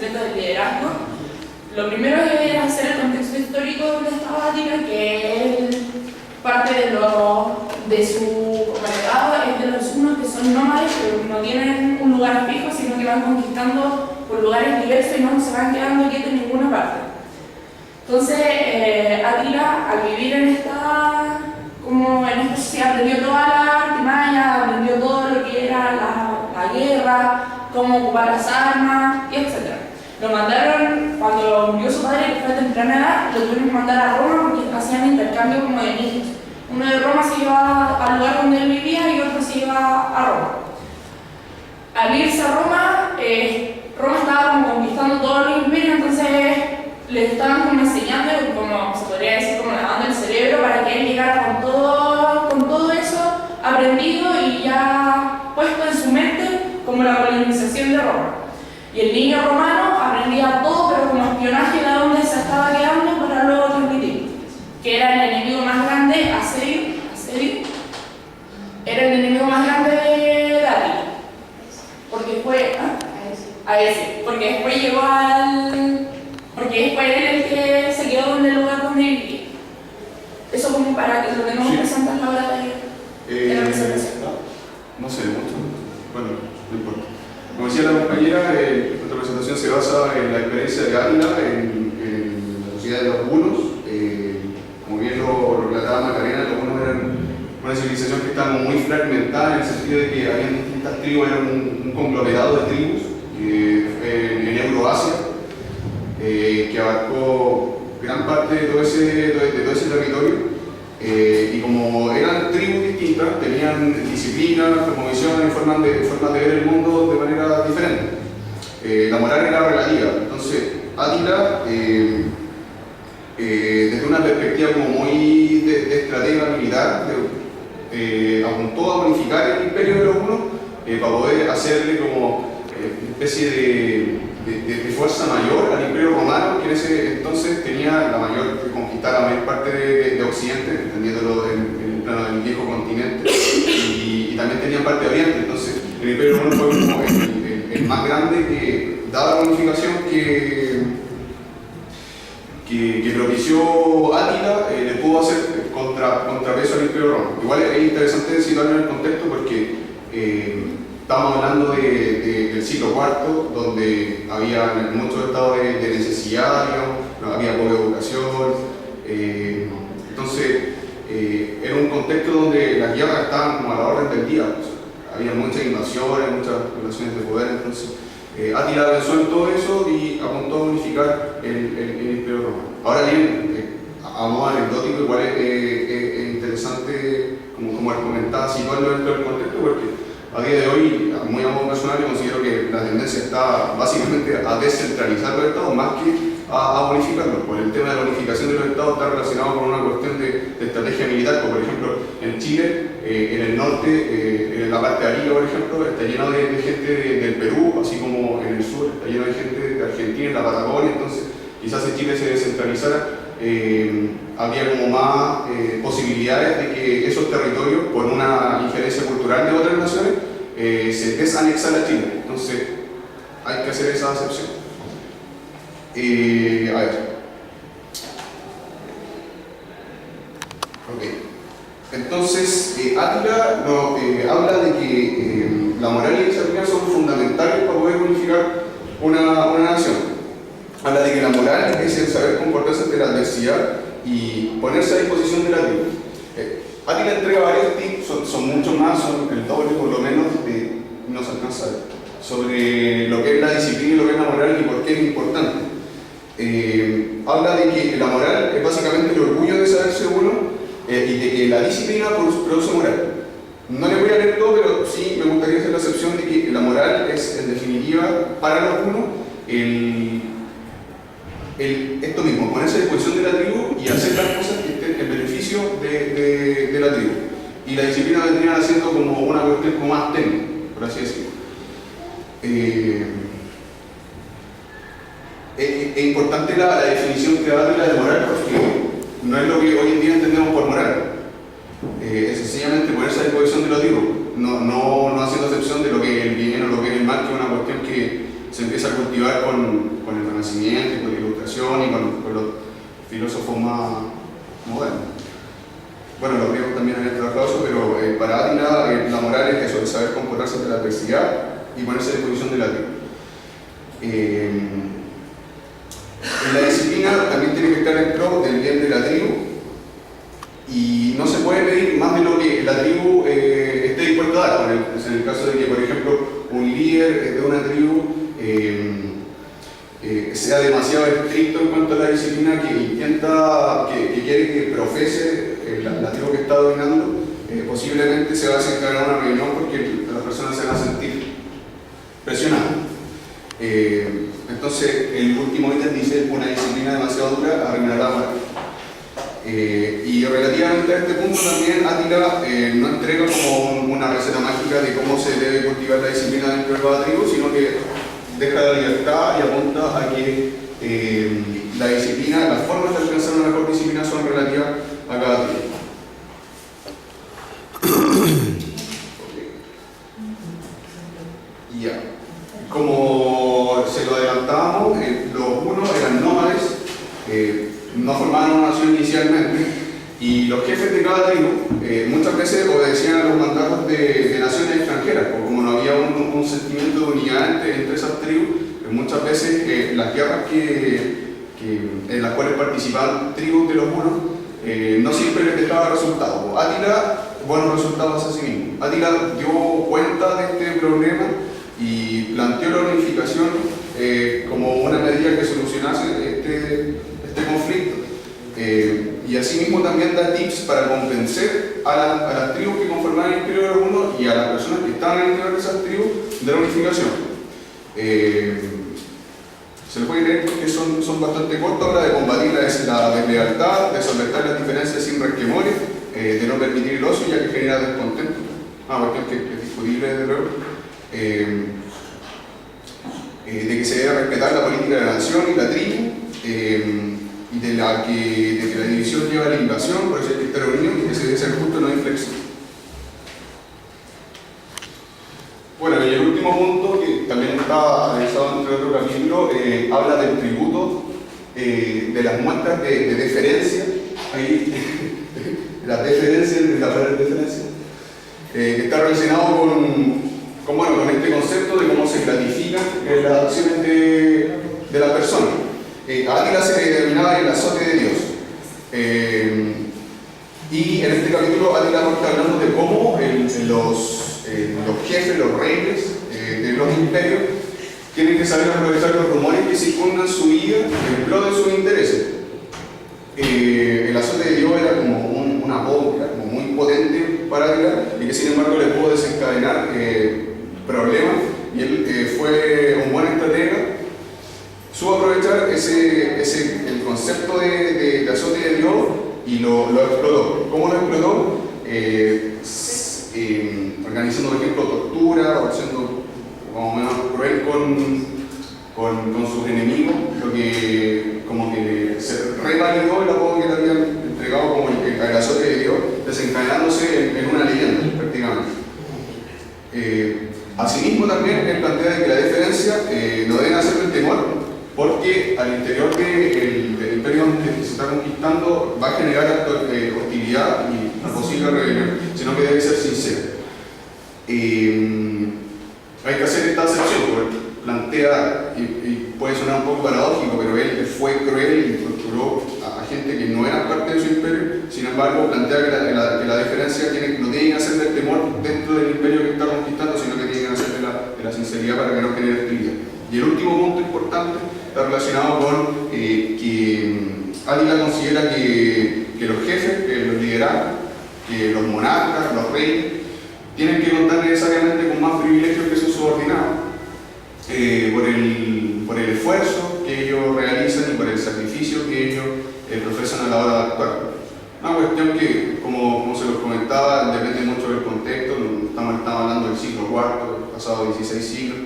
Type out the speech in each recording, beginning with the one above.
secretos del liderazgo. Lo primero es hacer el contexto histórico de esta Átila, que es parte de su legado, es de los hunos que son nómades, que no tienen un lugar fijo, sino que van conquistando por lugares diversos y no se van quedando quietos en ninguna parte. Entonces, Átila, al vivir en esta sociedad, aprendió toda la artimaña, aprendió todo lo que era la guerra, cómo ocupar las armas, y etc. Lo mandaron, cuando murió su padre, que fue a temprana edad, lo tuvieron que mandar a Roma porque hacían intercambio como de niños. Uno de Roma se iba al lugar donde él vivía y otro se iba a Roma. Al irse a Roma, Roma estaba como conquistando todos los imperios, entonces le estaban como enseñando, como se podría decir, como lavando el cerebro para que él llegara con todo eso aprendido y ya puesto en su mente como la colonización de Roma. Y el niño romano aprendía todo, pero como espionaje de dónde se estaba quedando para luego transmitir. Que era el enemigo más grande, Asedio, era el enemigo más grande de Átila. Porque fue a ese. Porque después llegó porque después él el que se quedó en el lugar donde vivía. Eso como para que lo tengamos presente a la hora de la presentación. No sé mucho. Bueno, no importa. Como decía la compañera, nuestra presentación se basa en la experiencia de Átila en la sociedad de los hunos. Como bien lo relataba Macarena, los hunos eran una civilización que estaba muy fragmentada en el sentido de que había distintas tribus, era un conglomerado de tribus en Euroasia, que abarcó gran parte de todo ese territorio. Y como eran tribus distintas, tenían disciplinas, cosmovisiones, formas de ver el mundo de manera diferente. La moral era relativa. Entonces, Átila, desde una perspectiva como muy de estratega militar, apuntó a unificar el imperio de los hunos para poder hacerle como una especie de fuerza mayor al imperio romano, que en ese entonces tenía la mayor, conquistar la mayor parte de Occidente, entendiéndolo en el plano del viejo continente, y también tenía parte de Oriente. Entonces el imperio romano fue como el más grande que, dada la unificación que propició Átila, le pudo hacer contrapeso al imperio romano. Igual es interesante situarlo en el contexto porque estamos hablando del siglo IV, donde había muchos estados de necesidad, digamos, no había poca educación. Entonces, era un contexto donde las guerras estaban como a la orden del día. Pues, había muchas invasiones, muchas relaciones de poder. Entonces, Átila pensó en todo eso y apuntó a unificar el imperio romano. Ahora bien, a modo anecdótico, igual es interesante, como comentaba, situarlo dentro del contexto, porque a día de hoy, muy a modo personal, yo considero que la tendencia está básicamente a descentralizar los estados más que a unificarlos. Por el tema de la unificación de los estados está relacionado con una cuestión de estrategia militar, como por ejemplo en Chile, en el norte, en la parte de Arica, por ejemplo, está lleno de gente del Perú, así como en el sur está lleno de gente de Argentina, en la Patagonia. Entonces quizás si Chile se descentralizara, habría como más posibilidades de que esos territorios, por una injerencia cultural de otras naciones, se desanexaran a Chile. Entonces hay que hacer esa acepción. A ver. Ok. Entonces, Átila habla de que la moral y la disciplina son fundamentales para poder unificar una nación. Habla de que la moral es el saber comportarse ante la adversidad y ponerse a disposición de la tribu. Átila entrega varios tips, son muchos más, son el doble por lo menos, no se alcanza a ver, sobre lo que es la disciplina y lo que es la moral y por qué es importante. Habla de que la moral es básicamente el orgullo de saberse uno y de que la disciplina produce moral. No le voy a leer todo, pero sí me gustaría hacer la excepción de que la moral es, en definitiva, para los unos, esto mismo, ponerse a disposición de la tribu y hacer las cosas que estén en beneficio de la tribu. Y la disciplina vendría siendo como una cuestión como más técnica, por así decirlo. Es importante la definición que da de la de moral, porque no es lo que hoy en día entendemos por moral. Es sencillamente ponerse a disposición de la tribu, no haciendo excepción de lo que es el bien o lo que es el mal, que es una cuestión que se se empieza a cultivar con el Renacimiento, con la Ilustración y con los filósofos más modernos. Bueno, los griegos también habían trabajado eso, pero para Átila la moral es eso, el saber comportarse ante la adversidad y ponerse a disposición de la tribu. La disciplina también tiene que estar en pro del bien de la tribu y no se puede pedir más de lo que la tribu esté dispuesta a dar. En el caso de que, por ejemplo, un líder de una tribu sea demasiado estricto en cuanto a la disciplina, que quiere que profese la tribu que está dominando, posiblemente se va a desencadenar una reunión porque las personas se van a sentir presionadas. Entonces, el último ítem dice: una disciplina demasiado dura arruinará la moral. Y relativamente a este punto también Átila no entrega como una receta mágica de cómo se debe cultivar la disciplina dentro de cada tribu, sino que deja la libertad y apunta a que la disciplina, las formas de alcanzar una mejor disciplina son relativas a cada tribu. Ya. Como se lo adelantábamos, los hunos eran nómades, no formaban una nación inicialmente, y los jefes de cada tribu muchas veces obedecían a los mandatos de naciones extranjeras, como no había un sentimiento de unidad entre esas tribus, muchas veces las guerras en las cuales participaban tribus de los hunos no siempre les dejaba resultados. Átila, buenos resultados a sí mismo. Átila dio cuenta de este problema y planteó la unificación como una medida que solucionase este conflicto. Y asimismo también da tips para convencer a las tribus que conformaban el imperio de los hunos y a las personas que estaban en el interior de esas tribus de la unificación. Se les puede creer que son bastante cortos. Habla de combatir la deslealtad, de solventar las diferencias sin resquemores, de no permitir el ocio ya que genera descontento. Cuestión que es discutible desde luego. De que se debe respetar la política de la nación y la tribu, y de que la división lleva a la invasión, por eso hay que estar unidos y que se debe ser justo, no inflexible. Bueno, y el último punto, que también está analizado entre otro capítulo, habla del tributo, de las muestras de deferencia, ahí, la deferencia, la palabra deferencia, que está relacionado con este concepto de cómo se gratifican las acciones de la persona. A Átila se le denominaba el azote de Dios. Y en este capítulo Átila está hablando de cómo los jefes, los reyes de los imperios tienen que saber aprovechar los rumores que circundan su vida en pro de sus intereses. El azote de Dios era como un apodo, era como muy potente para Átila y que sin embargo le pudo desencadenar problemas, y él fue un buen estratega. Supo aprovechar el concepto de azote de Dios y lo explotó. ¿Cómo lo explotó? Organizando, por ejemplo, tortura o siendo más o menos cruel con sus enemigos, lo que como que se revalidó el apodo que le habían entregado como el azote de Dios, desencadenándose en una leyenda prácticamente. Asimismo también él plantea que la diferencia no debe nacer del temor, porque al interior del imperio que se está conquistando va a generar hostilidad y una posible rebelión, sino que debe ser sincero. Hay que hacer esta acepción, porque plantea, y puede sonar un poco paradójico, pero él fue cruel y torturó a gente que no era parte de su imperio. Sin embargo, plantea que la diferencia no tiene que hacer del temor dentro del imperio que está conquistando, sino que tiene que hacer de la sinceridad para que no genere hostilidad. Y el último punto importante está relacionado con que Átila considera que los jefes, que los liderados, que los monarcas, los reyes, tienen que contar necesariamente con más privilegios que sus subordinados, por el esfuerzo que ellos realizan y por el sacrificio que ellos profesan a la hora de actuar. Una cuestión que, como se los comentaba, depende mucho del contexto. Estamos hablando del siglo IV, pasado 16 siglos,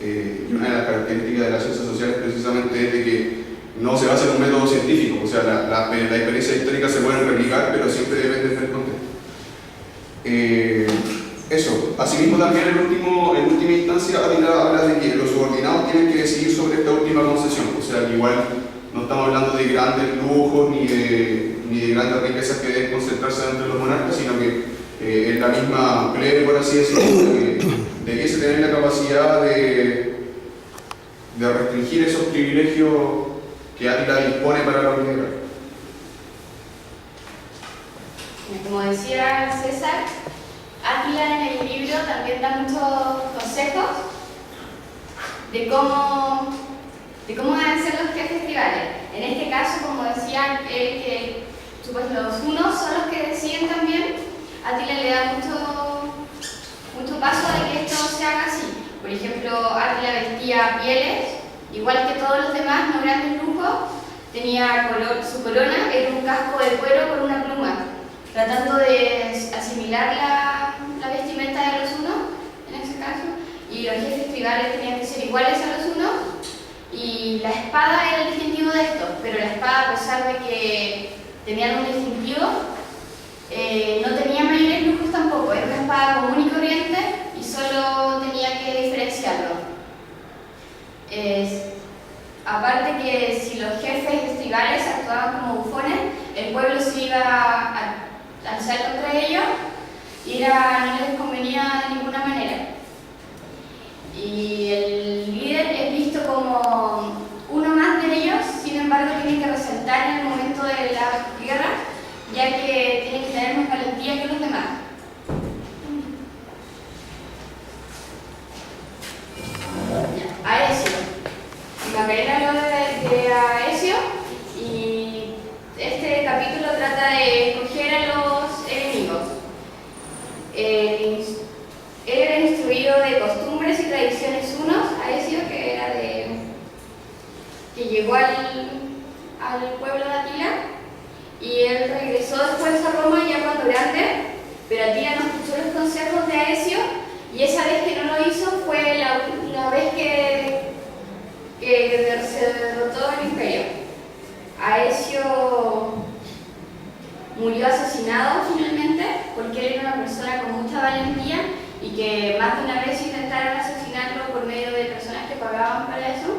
y una de las características de las ciencias sociales precisamente es de que no se basa en un método científico, o sea, la experiencia histórica se puede replicar, pero siempre depende del contexto. Eso, asimismo también en última instancia Átila habla de que los subordinados tienen que decidir sobre esta última concesión, o sea que igual no estamos hablando de grandes lujos ni de grandes riquezas que deben concentrarse entre los monarcas, sino que en la misma plebe, por así decirlo, de que se tiene la capacidad de restringir esos privilegios que Átila dispone para los liberales. Como decía César, Átila en el libro también da muchos consejos de cómo deben ser los jefes tribales. En este caso, como decía él, que pues, los unos son los que deciden también, Átila le da mucho paso de que esto se haga así. Por ejemplo, Átila vestía pieles, igual que todos los demás, no grandes lujos, tenía su corona, era un casco de cuero con una pluma, tratando de asimilar la vestimenta de los unos, en ese caso, y los jefes tribales tenían que ser iguales a los unos, y la espada era el distintivo de estos, pero la espada, a pesar de que tenían un distintivo, no tenía mayores lujos tampoco, era una espada común y corriente y solo tenía que diferenciarlo. Aparte que si los jefes tribales actuaban como bufones, el pueblo se iba a alzar contra ellos y no les convenía de ninguna manera. Y el líder es visto como uno más de ellos, sin embargo tiene que resaltar en el momento de la guerra, ya que tiene que tener más valentía que los demás. Aecio. Macarena habló de Aecio y este capítulo trata de escoger a los enemigos. Él era instruido de costumbres y tradiciones unos, Aecio, que llegó al pueblo de Átila, y él regresó después a Roma ya cuando grande, pero Átila no escuchó los consejos de Aecio, y esa vez que no lo hizo fue la vez que se derrotó el imperio. Aecio murió asesinado finalmente porque él era una persona con mucha valentía y que más de una vez intentaron asesinarlo por medio de personas que pagaban para eso.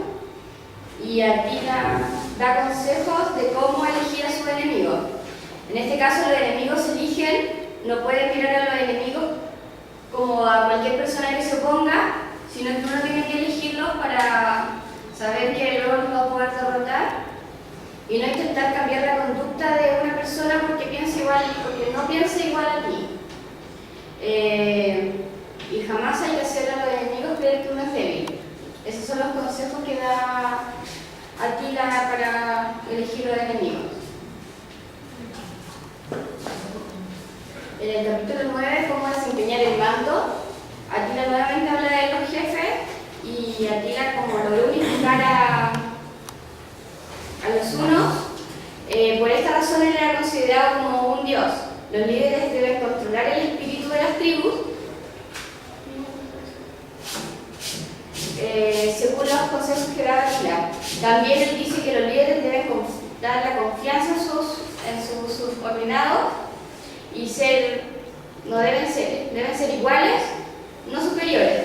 Y Átila da consejos de cómo elegir a sus enemigos. En este caso los enemigos se eligen, no pueden mirar a los enemigos como a cualquier persona que se oponga, sino que uno tiene que elegirlos para saber que luego los va a poder derrotar y no intentar cambiar la conducta de una persona porque no piensa igual a ti. Y jamás hay que hacer a los enemigos creer que uno es débil. Esos son los consejos que da Átila para elegir los enemigos. En el capítulo 9, cómo desempeñar el mando, Átila nuevamente habla de los jefes y Átila, como logró unificar a los hunos, por esta razón él era considerado como un dios. Los líderes deben controlar el espíritu de las tribus según los consejos que da Átila. También él dice que los líderes deben dar la confianza en sus subordinados y deben ser iguales, no superiores.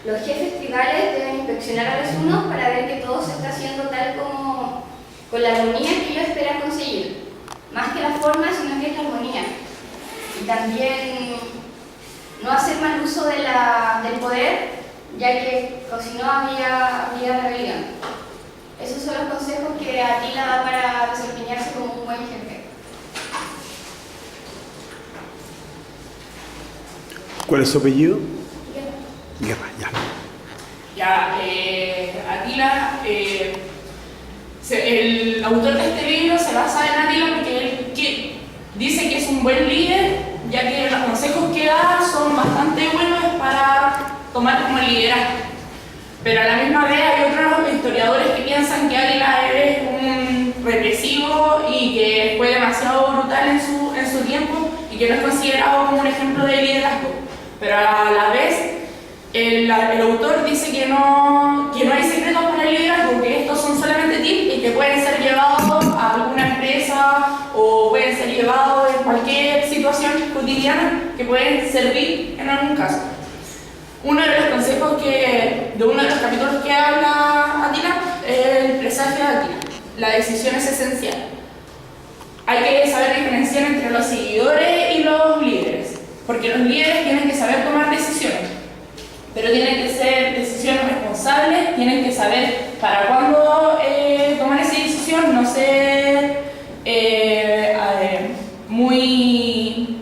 Los jefes tribales deben inspeccionar a los unos para ver que todo se está haciendo tal como con la armonía que ellos esperan conseguir. Más que la forma, sino que es la armonía. Y también no hacer mal uso del poder, ya que si no había rebelión. Esos son los consejos que Átila da para desempeñarse como un buen jefe. ¿Cuál es su apellido? Guerra, ya. Átila, el autor de este libro se basa en Átila porque él dice que es un buen líder, ya que los consejos que da son bastante buenos para tomar como liderazgo. Pero a la misma vez hay otros historiadores que piensan que Átila es un represivo y que fue demasiado brutal en su tiempo y que no es considerado como un ejemplo de liderazgo. Pero a la vez el autor dice que no hay secretos para el liderazgo, que estos son solamente tips y que pueden ser llevados a alguna empresa o pueden ser llevados en cualquier situación cotidiana que pueden servir en algún caso. Uno de los consejos de uno de los capítulos que habla Atila es el presagio de Atila. La decisión es esencial. Hay que saber diferenciar entre los seguidores y los líderes, porque los líderes tienen que saber tomar decisiones, pero tienen que ser decisiones responsables, tienen que saber para cuándo tomar esa decisión, no ser muy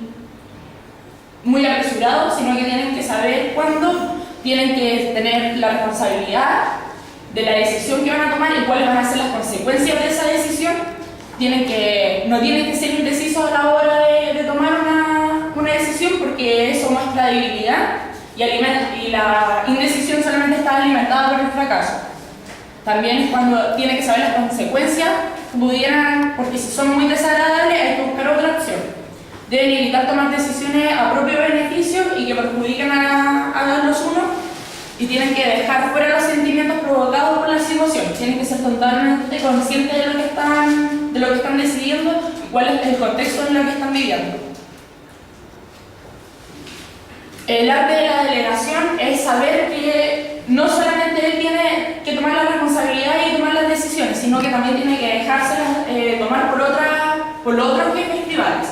apresurados, sino que tienen que saber cuándo tienen que tener la responsabilidad de la decisión que van a tomar y cuáles van a ser las consecuencias de esa decisión. No tienen que ser indecisos a la hora de tomar una decisión, porque eso muestra debilidad y la indecisión solamente está alimentada por el fracaso. También es cuando tienen que saber las consecuencias que porque si son muy desagradables hay que buscar otra opción. Deben evitar tomar decisiones a propio beneficio y que perjudiquen a los unos, y tienen que dejar fuera los sentimientos provocados por la situación. Tienen que ser totalmente conscientes de lo que están decidiendo y cuál es el contexto en el que están viviendo. El arte de la delegación es saber que no solamente él tiene que tomar la responsabilidad y tomar las decisiones, sino que también tiene que dejárselas tomar por los otros jefes tribales.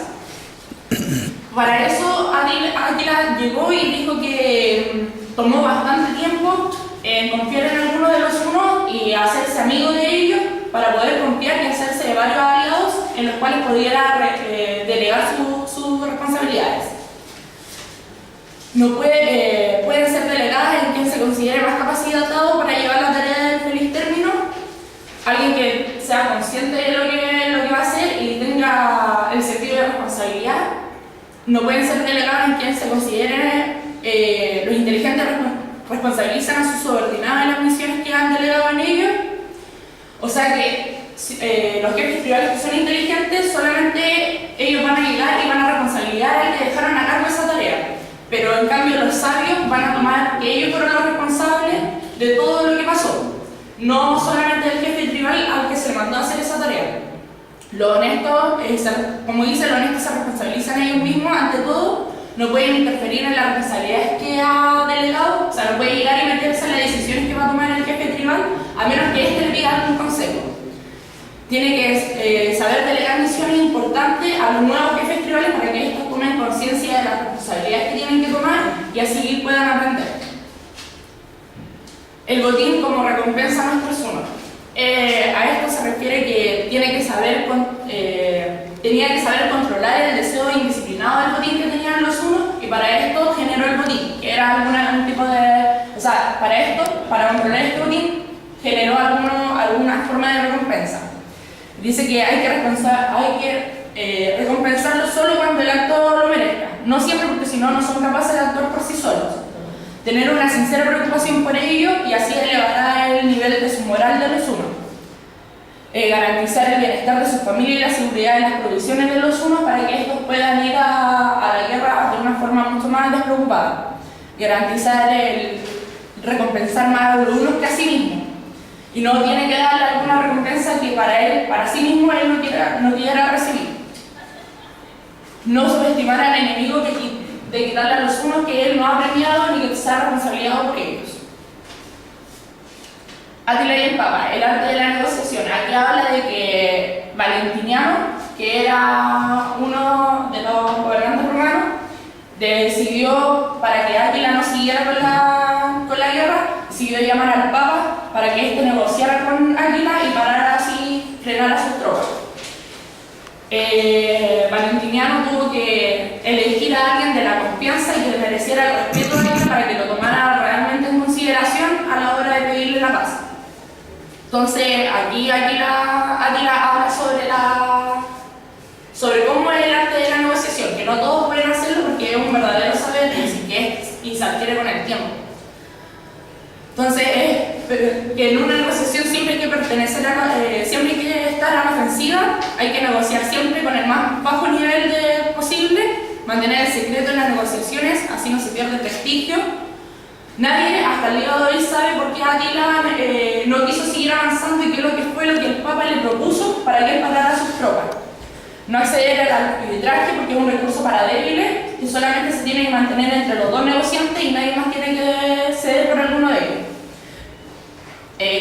Para eso Atila llegó y dijo que tomó bastante tiempo en confiar en alguno de los unos y hacerse amigo de ellos para poder confiar y hacerse de varios aliados en los cuales pudiera delegar sus responsabilidades. Pueden ser delegadas en quien se considere más capacitado para llevar la tarea del feliz término, alguien que sea consciente de lo que va a hacer y tenga el sentido de responsabilidad. No pueden ser delegadas en quien se considere los inteligentes responsabilizan a sus subordinados en las misiones que han delegado en ellos. O sea que los jefes tribales que son inteligentes, solamente ellos van a llegar y van a responsabilizar al que dejaron a cargo esa tarea. Pero en cambio los sabios van a tomar que ellos fueron los responsables de todo lo que pasó, no solamente el jefe tribal al que se le mandó a hacer esa tarea. Los honestos, como dice, los honestos se responsabilizan ellos mismos ante todo, no pueden interferir en las responsabilidades que ha delegado, o sea, no puede llegar y meterse en las decisiones que va a tomar el jefe tribal, a menos que éste le pida algún consejo. Tiene que saber delegar misiones importantes a los nuevos jefes tribales para que estos tomen conciencia de las responsabilidades que tienen que tomar y así puedan aprender. El botín como recompensa a nuestros unos. A esto se refiere que tenía que saber controlar el deseo indisciplinado del botín que tenían los unos, y para esto generó el botín, que era algún tipo de... O sea, para controlar este botín, generó alguna forma de recompensa. Dice que hay que recompensarlo solo cuando el acto lo merezca, no siempre, porque si no, no son capaces de actuar por sí solos. Tener una sincera preocupación por ello y así elevará el nivel de su moral de los unos. Garantizar el bienestar de su familia y la seguridad de las provisiones de los unos para que estos puedan ir a la guerra de una forma mucho más despreocupada. Garantizar el recompensar más a los unos que a sí mismo. Y no tiene que darle alguna recompensa que para sí mismo él no quiera recibir. No subestimar al enemigo de quitarle a los unos que él no ha premiado ni que sea responsabilizado por ellos. Atila y el Papa, el arte de la negociación. Aquí habla de que Valentiniano, que era uno de los gobernantes romanos, decidió, para que Atila no siguiera con la guerra, decidió llamar al Papa para que éste negociara con Atila y parara así, frenara sus tropas. Valentiniano tuvo que elegir a alguien de la confianza y que mereciera el respeto de Atila para que lo tomara realmente en consideración a la hora de pedirle la paz. Entonces, aquí Atila habla sobre cómo es el arte de la negociación, que no todos pueden hacerlo porque es un verdadero saber y se adquiere con el tiempo. Entonces, que en una negociación siempre hay que siempre hay que estar a la ofensiva, hay que negociar siempre con el más bajo nivel posible, mantener el secreto en las negociaciones, así no se pierde el prestigio. Nadie hasta el día de hoy sabe por qué Atila no quiso seguir avanzando y qué fue lo que el Papa le propuso para que él parara sus tropas. No acceder al arbitraje porque es un recurso para débiles, que solamente se tiene que mantener entre los dos negociantes y nadie más tiene que ceder por alguno de ellos.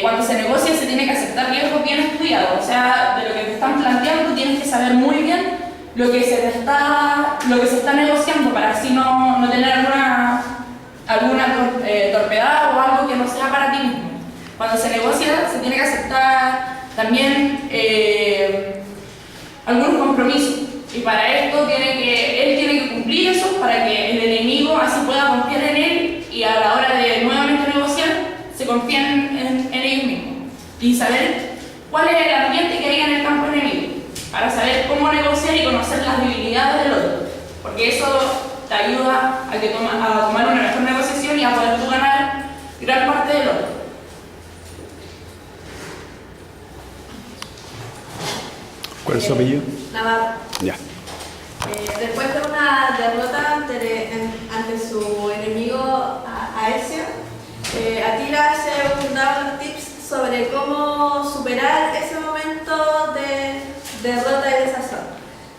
Cuando se negocia se tiene que aceptar riesgos bien estudiados, o sea, de lo que te están planteando tienes que saber muy bien lo que se está negociando para así no tener alguna torpedad o algo que no sea para ti mismo. Cuando se negocia se tiene que aceptar también algunos compromisos y para esto él tiene que cumplir eso para que el enemigo así pueda confiar en él y a la hora de nuevamente negociar se confíen en ellos mismos y saber cuál es el ambiente que hay en el campo enemigo para saber cómo negociar y conocer las debilidades del otro, porque eso te ayuda a tomar una mejor negociación y a poder tú ganar gran parte del otro. ¿Cuál es su apellido? Navarro. Ya. Después de una derrota ante su enemigo Aesio, Atila se da unos tips sobre cómo superar ese momento de derrota y desazón.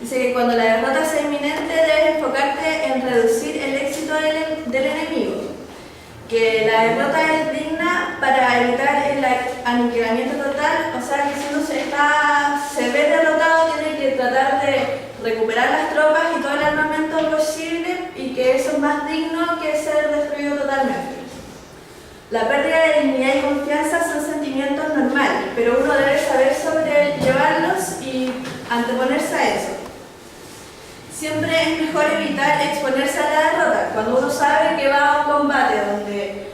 Dice que cuando la derrota sea inminente debes enfocarte en reducir el éxito del enemigo, que la derrota es digna para evitar el aniquilamiento total, o sea que si uno se ve derrotado tiene que tratar de recuperar las tropas y todo el armamento posible y que eso es más digno que ser destruido totalmente. La pérdida de dignidad y confianza son sentimientos normales, pero uno debe saber sobrellevarlos y anteponerse a eso. Siempre es mejor evitar exponerse a la derrota. Cuando uno sabe que va a un combate donde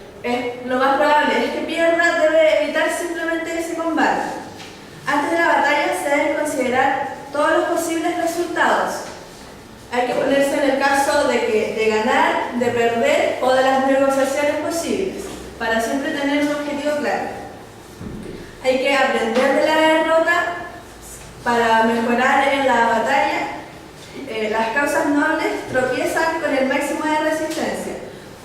lo más probable es que pierda, debe evitar simplemente ese combate. Antes de la batalla se deben considerar todos los posibles resultados. Hay que ponerse en el caso de ganar, de perder o de las negociaciones posibles, para siempre tener un objetivo claro. Hay que aprender de la derrota para mejorar en la batalla. Las causas nobles tropiezan con el máximo de resistencia.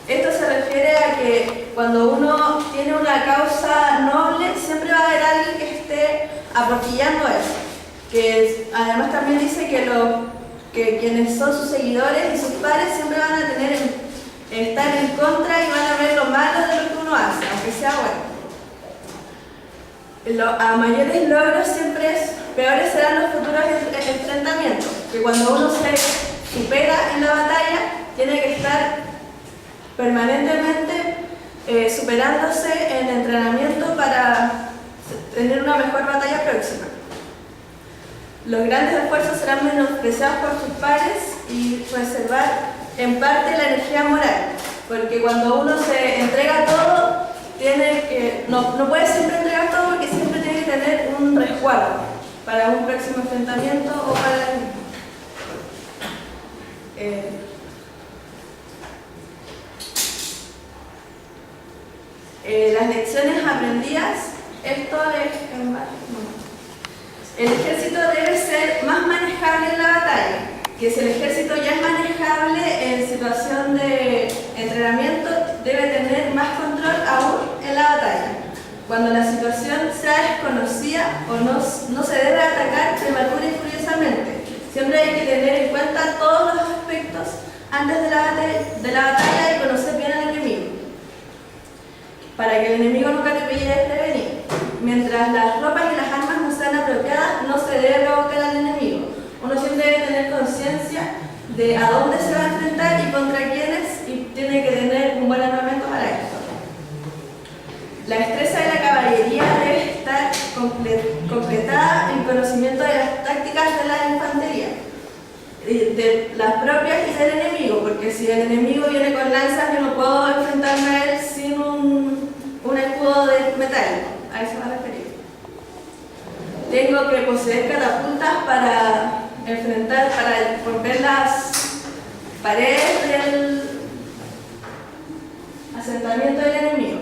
Esto se refiere a que cuando uno tiene una causa noble, siempre va a haber alguien que esté aportillando eso. Que además también dice que quienes son sus seguidores y sus pares siempre van a estar en contra y van a ver lo malo de lo que uno hace, aunque sea bueno. A mayores logros peores serán los futuros enfrentamientos, que cuando uno se supera en la batalla tiene que estar permanentemente superándose en entrenamiento para tener una mejor batalla próxima. Los grandes esfuerzos serán menospreciados por sus pares y preservar en parte la energía moral, porque cuando uno se entrega todo, no puede siempre entregar todo porque siempre tiene que tener un resguardo para un próximo enfrentamiento o para el mismo. Las lecciones aprendidas, esto es el ejército debe ser más manejable en la batalla, que si el ejército ya es manejable en situación de entrenamiento, debe tener más control aún en la batalla. Cuando la situación sea desconocida o no se debe atacar prematura y furiosamente. Siempre hay que tener en cuenta todos los aspectos antes de la batalla y conocer bien al enemigo, para que el enemigo nunca te pille desprevenido. Mientras las ropas y las armas no sean apropiadas, no se debe provocar al enemigo. Uno siempre debe tener conciencia de a dónde se va a enfrentar y contra quiénes, y tiene que tener un buen armamento para esto. La destreza de la caballería debe estar completada en conocimiento de las tácticas de la infantería, de las propias y del enemigo, porque si el enemigo viene con lanzas, yo no puedo enfrentarme a él sin un escudo de metal. A eso me refería. Tengo que poseer catapultas para romper las paredes del asentamiento del enemigo.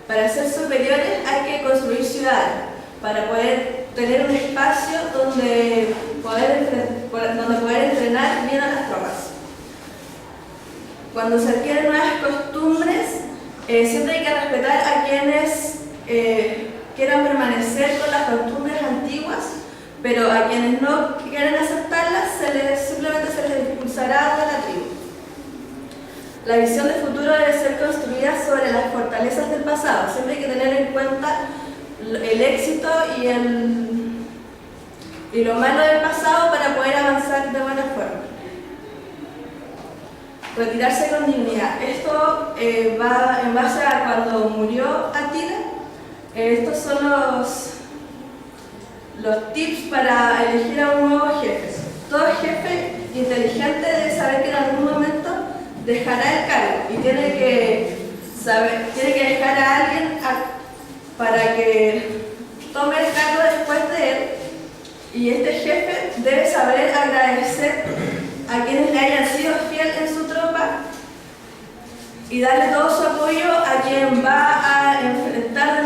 Para ser superiores hay que construir ciudades, para poder tener un espacio donde poder entrenar bien a las tropas. Cuando se adquieren nuevas costumbres, siempre hay que respetar a quienes quieran permanecer con las costumbres antiguas, pero a quienes no quieren aceptarlas simplemente se les expulsará de la tribu. La visión de futuro debe ser construida sobre las fortalezas del pasado. Siempre hay que tener en cuenta el éxito y lo malo del pasado para poder avanzar de buena forma. Retirarse con dignidad. Esto va en base a cuando murió Atila. Estos son los tips para elegir a un nuevo jefe. Todo jefe inteligente debe saber que en algún momento dejará el cargo y tiene que dejar a alguien para que tome el cargo después de él. Y este jefe debe saber agradecer a quienes le hayan sido fiel en su tropa y darle todo su apoyo a quien va a enfrentar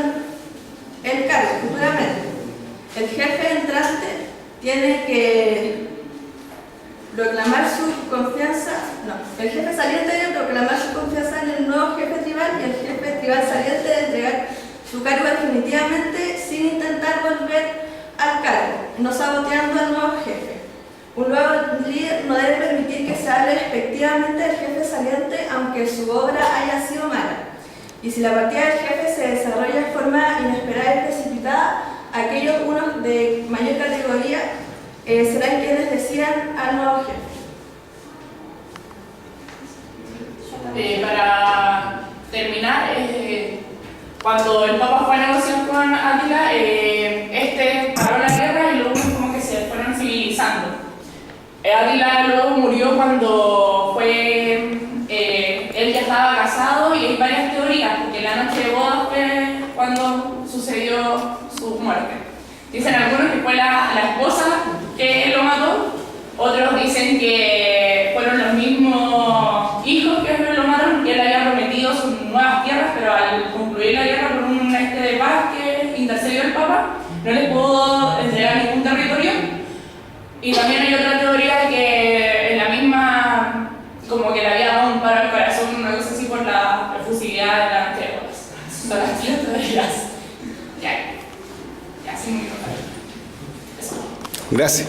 el cargo futuramente. El jefe entrante tiene que proclamar su confianza, el jefe saliente debe proclamar su confianza en el nuevo jefe tribal y el jefe tribal saliente debe entregar su cargo definitivamente sin intentar volver al cargo, no saboteando al nuevo jefe. Un nuevo líder no debe permitir que se hable despectivamente del jefe saliente aunque su obra haya sido mala. Y si la partida del jefe se desarrolla de forma inesperada y precipitada, aquellos unos de mayor categoría serán quienes decidan al nuevo jefe. Para terminar, cuando el Papa fue a negociar con Átila, paró la guerra y luego como que se fueron civilizando. Átila luego murió cuando él ya estaba casado y hay varias teorías, porque la noche de boda fue cuando sucedió su muerte. Dicen algunos que fue la esposa que lo mató, otros dicen que fueron los mismos hijos que lo mataron porque él había prometido sus nuevas tierras, pero al concluir la guerra por un de paz que intercedió el Papa, no les pudo entregar ningún territorio. Y también hay otra teoría de que en la misma, como que le había dado un paro al corazón, una cosa así por la efusividad de la noche de bodas. Son las tres teorías. Ya, sí, muy bien. Eso. Gracias.